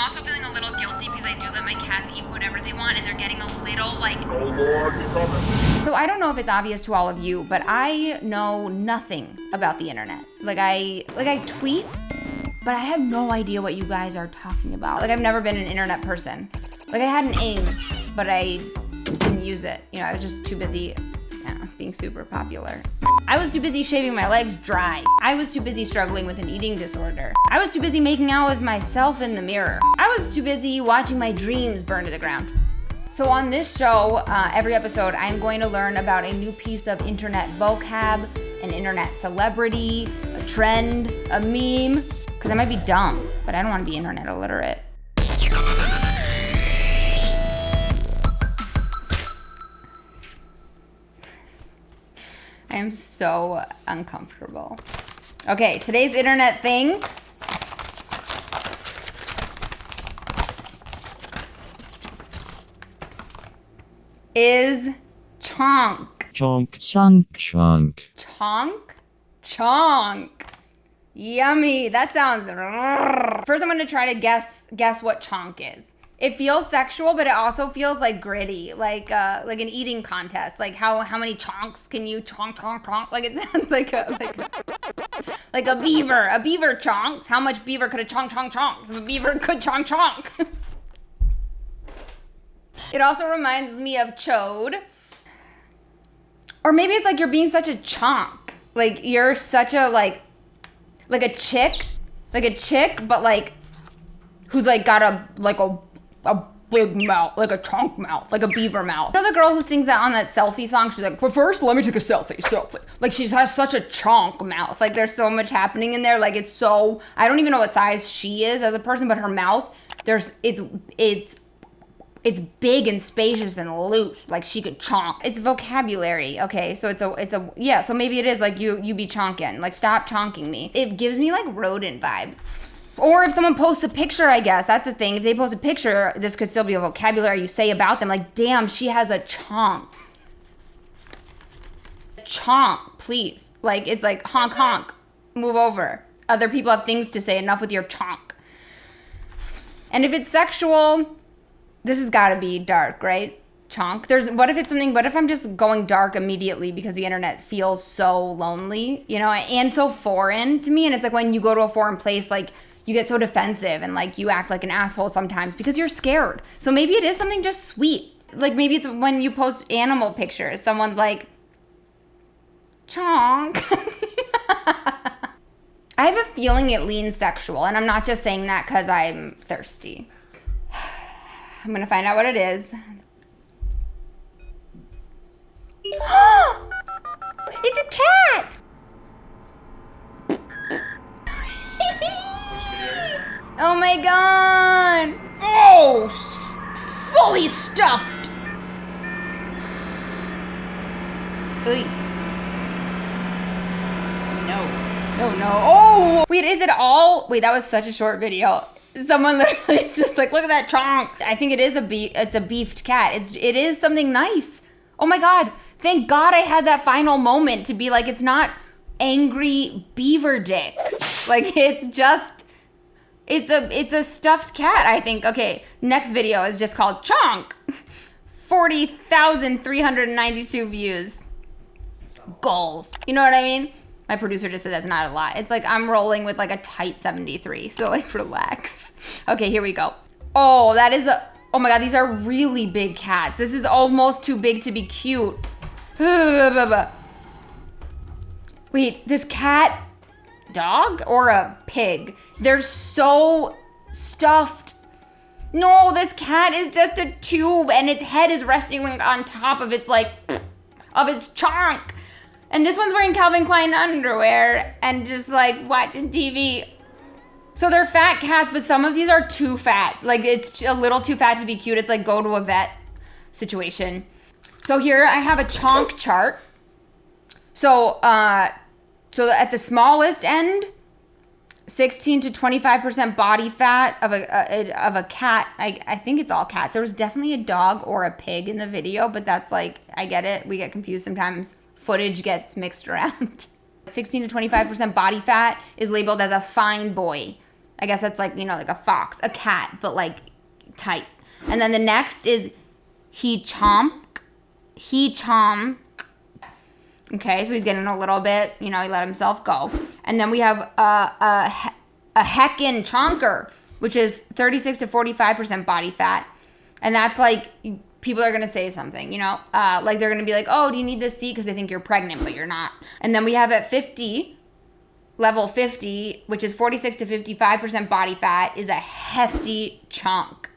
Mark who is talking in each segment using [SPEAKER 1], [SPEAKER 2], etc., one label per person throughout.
[SPEAKER 1] also feeling a little guilty because I do let my cats eat whatever they want and they're getting a little like...
[SPEAKER 2] Oh Lord, he coming.
[SPEAKER 1] So I don't know if it's obvious to all of you, but I know nothing about the internet. Like I tweet, but I have no idea what you guys are talking about. Like I've never been an internet person. Like I had an AIM, but I didn't use it. You know, I was just too busy being super popular. I was too busy shaving my legs dry. I was too busy struggling with an eating disorder. I was too busy making out with myself in the mirror. I was too busy watching my dreams burn to the ground. So on this show, every episode, I'm going to learn about a new piece of internet vocab, an internet celebrity, a trend, a meme, because I might be dumb, but I don't want to be internet illiterate. I am so uncomfortable. Okay, today's internet thing is chonk.
[SPEAKER 2] Chonk.
[SPEAKER 3] Chonk. Chonk.
[SPEAKER 1] Chonk? Chonk. Yummy. That sounds... First, I'm going to try to guess what chonk is. It feels sexual, but it also feels like gritty, like an eating contest. Like how many chonks can you chonk, chonk, chonk? Like it sounds like a beaver. A beaver chonks. How much beaver could a chonk, chonk, chonk? If a beaver could chonk, chonk. It also reminds me of chode. Or maybe it's like you're being such a chonk. Like you're such a like a chick, but like who's like got a big mouth, like a chonk mouth, like a beaver mouth. You know the girl who sings that on that selfie song? She's like, but first, let me take a selfie. Like she has such a chonk mouth. Like there's so much happening in there. Like it's so, I don't even know what size she is as a person, but her mouth, it's big and spacious and loose. Like she could chonk. It's vocabulary. Okay, so yeah, so maybe it is like you be chonking. Like stop chonking me. It gives me like rodent vibes. Or if someone posts a picture, I guess, that's the thing. If they post a picture, this could still be a vocabulary you say about them. Like, damn, she has a chonk. Chonk, please. Like, it's like, honk, honk, move over. Other people have things to say, enough with your chonk. And if it's sexual, this has got to be dark, right? Chonk. What if I'm just going dark immediately because the internet feels so lonely, you know, and so foreign to me. And it's like when you go to a foreign place, like, you get so defensive and like you act like an asshole sometimes because you're scared. So maybe it is something just sweet. Like maybe it's when you post animal pictures, someone's like, chonk. I have a feeling it leans sexual, and I'm not just saying that because I'm thirsty. I'm gonna find out what it is. It's a cat! Oh my god! Oh, fully stuffed! Oy. No. Oh! Wait, is it all? Wait, that was such a short video. Someone literally is just like, look at that chonk. I think it is it's a beefed cat. It is something nice. Oh my god. Thank God I had that final moment to be like, it's not angry beaver dicks. Like it's a stuffed cat, I think. Okay, next video is just called Chonk. 40,392 views. Goals. You know what I mean? My producer just said that's not a lot. It's like I'm rolling with like a tight 73, so like relax. Okay, here we go. Oh, oh my god, these are really big cats. This is almost too big to be cute. Wait, this cat, dog or a pig? They're so stuffed. No, this cat is just a tube and its head is resting on top of its chonk. And this one's wearing Calvin Klein underwear and just like watching TV. So they're fat cats, but some of these are too fat. Like it's a little too fat to be cute. It's like go to a vet situation. So here I have a chonk chart. So at the smallest end, 16 to 25% body fat of a cat. I think it's all cats. There was definitely a dog or a pig in the video, but that's like, I get it. We get confused sometimes. Footage gets mixed around. 16 to 25% body fat is labeled as a fine boy. I guess that's like, like a fox, a cat, but like tight. And then the next is he chonk. Okay, so he's getting a little bit, he let himself go. And then we have a heckin' chonker, which is 36 to 45% body fat. And that's like, people are going to say something, like they're going to be like, oh, do you need this seat? Because they think you're pregnant, but you're not. And then we have at 50, level 50, which is 46 to 55% body fat, is a hefty chunk.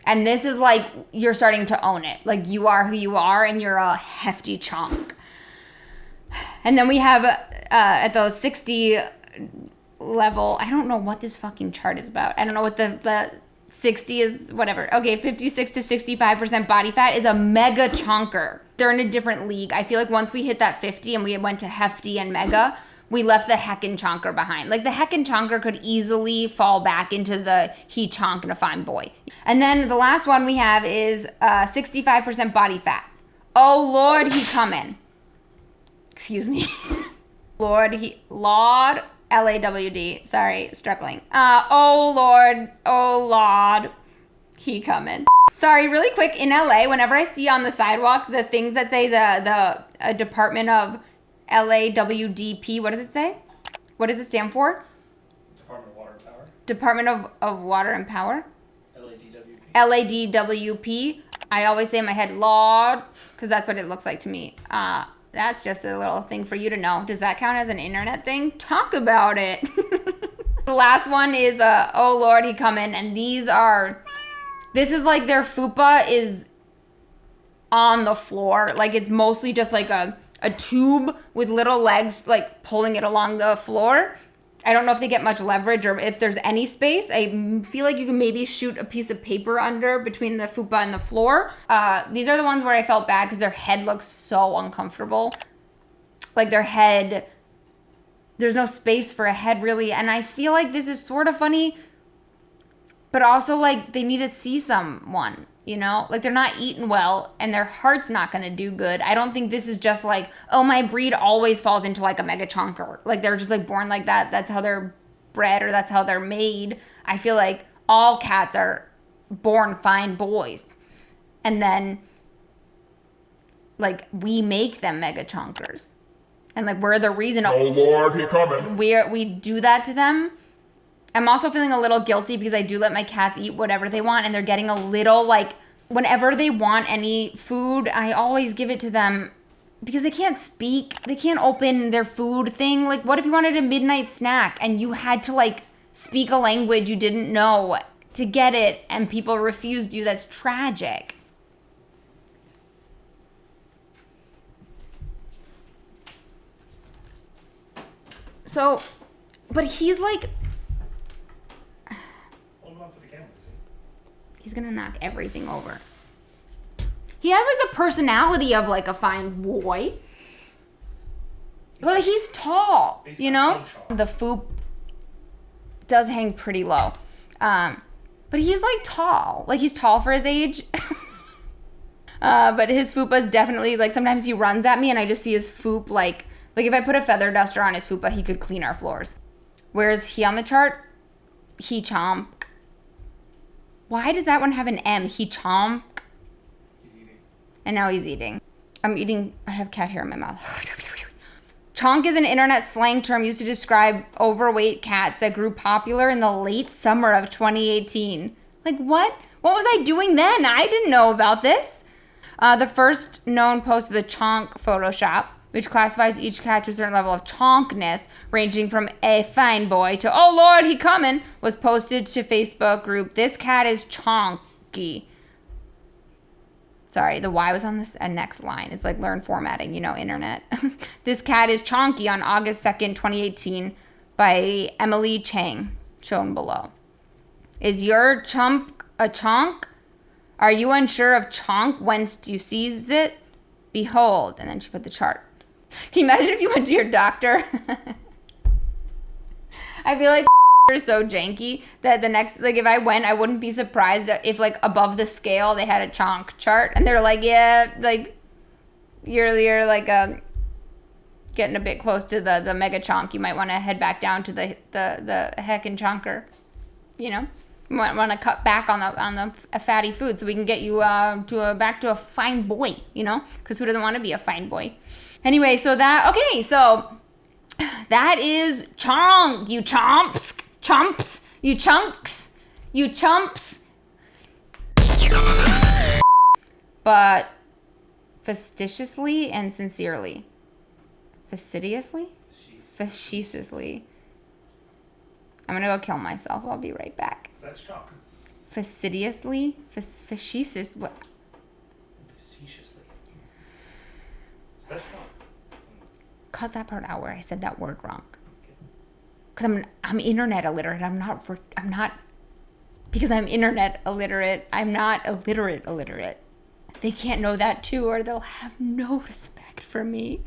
[SPEAKER 1] And this is like, you're starting to own it. Like, you are who you are, and you're a hefty chunk. And then we have at the 60 level, I don't know what this fucking chart is about. I don't know what the 60 is, whatever. Okay, 56 to 65% body fat is a mega chonker. They're in a different league. I feel like once we hit that 50 and we went to hefty and mega, we left the heckin' chonker behind. Like, the heckin' chonker could easily fall back into the he chonk and a fine boy. And then the last one we have is 65% body fat. Oh, Lord, he coming. Excuse me. Lord, L-A-W-D. Sorry, struggling. Oh, Lord, he coming. Sorry, really quick, in LA, whenever I see on the sidewalk the things that say the Department of LAWDP, what does it say? What does it stand for?
[SPEAKER 2] Department of Water and Power.
[SPEAKER 1] Department of Water and Power?
[SPEAKER 2] LADWP.
[SPEAKER 1] LADWP. I always say in my head, Lord, because that's what it looks like to me. That's just a little thing for you to know. Does that count as an internet thing? Talk about it. The last one is, oh Lord, he coming. And this is like their fupa is on the floor. Like, it's mostly just like a tube with little legs, like pulling it along the floor. I don't know if they get much leverage or if there's any space. I feel like you can maybe shoot a piece of paper under between the fupa and the floor. These are the ones where I felt bad because their head looks so uncomfortable. Like, their head, there's no space for a head really. And I feel like this is sort of funny, but also like they need to see someone, like they're not eating well and their heart's not going to do good. I don't think this is just like, oh, my breed always falls into like a mega chonker. Like, they're just like born like that. That's how they're bred or that's how they're made. I feel like all cats are born fine boys. And then like we make them mega chonkers. And like we're the reason.
[SPEAKER 3] Oh Lord, he coming.
[SPEAKER 1] We do that to them. I'm also feeling a little guilty because I do let my cats eat whatever they want, and they're getting a little, like, whenever they want any food, I always give it to them because they can't speak. They can't open their food thing. Like, what if you wanted a midnight snack and you had to, like, speak a language you didn't know to get it and people refused you? That's tragic. So, but he's like... He's gonna knock everything over. He has like the personality of like a fine boy. But he's tall, The foop does hang pretty low. But he's like tall. Like, he's tall for his age. But his fupa is definitely like, sometimes he runs at me and I just see his foop like if I put a feather duster on his fupa, he could clean our floors. Where is he on the chart? He chomp. Why does that one have an M? He chomp.
[SPEAKER 2] He's eating.
[SPEAKER 1] And now he's eating. I have cat hair in my mouth. Chonk is an internet slang term used to describe overweight cats that grew popular in the late summer of 2018. Like, what? What was I doing then? I didn't know about this. The first known post of the chonk Photoshop, which classifies each cat to a certain level of chonkness, ranging from a fine boy to, oh Lord, he coming, was posted to Facebook group, This Cat is Chonky. Sorry, the Y was on this next line. It's like learn formatting, internet. This Cat is Chonky on August 2nd, 2018 by Emily Chang, shown below. Is your chump a chonk? Are you unsure of chonk whence you seize it? Behold. And then she put the chart. Can you imagine if you went to your doctor? I feel like are so janky that the next, like, if I went, I wouldn't be surprised if, like, above the scale they had a chonk chart and they're like, yeah, like, you're like getting a bit close to the mega chonk. You might want to head back down to the heckin' chonker. you know, want to cut back on the fatty food so we can get you back to a fine boy, you know, because who doesn't want to be a fine boy? Anyway, so that is chonk, you chomps, you chumps. But fastidiously and sincerely. Facetiously? I'm gonna go kill myself. I'll be right back.
[SPEAKER 2] That's chalk.
[SPEAKER 1] Fastidiously? Facetious? What?
[SPEAKER 2] Facetiously. That's chalk.
[SPEAKER 1] Cut that part out where I said that word wrong. Because I'm internet illiterate. I'm not, because I'm internet illiterate, I'm not illiterate. They can't know that too, or they'll have no respect for me.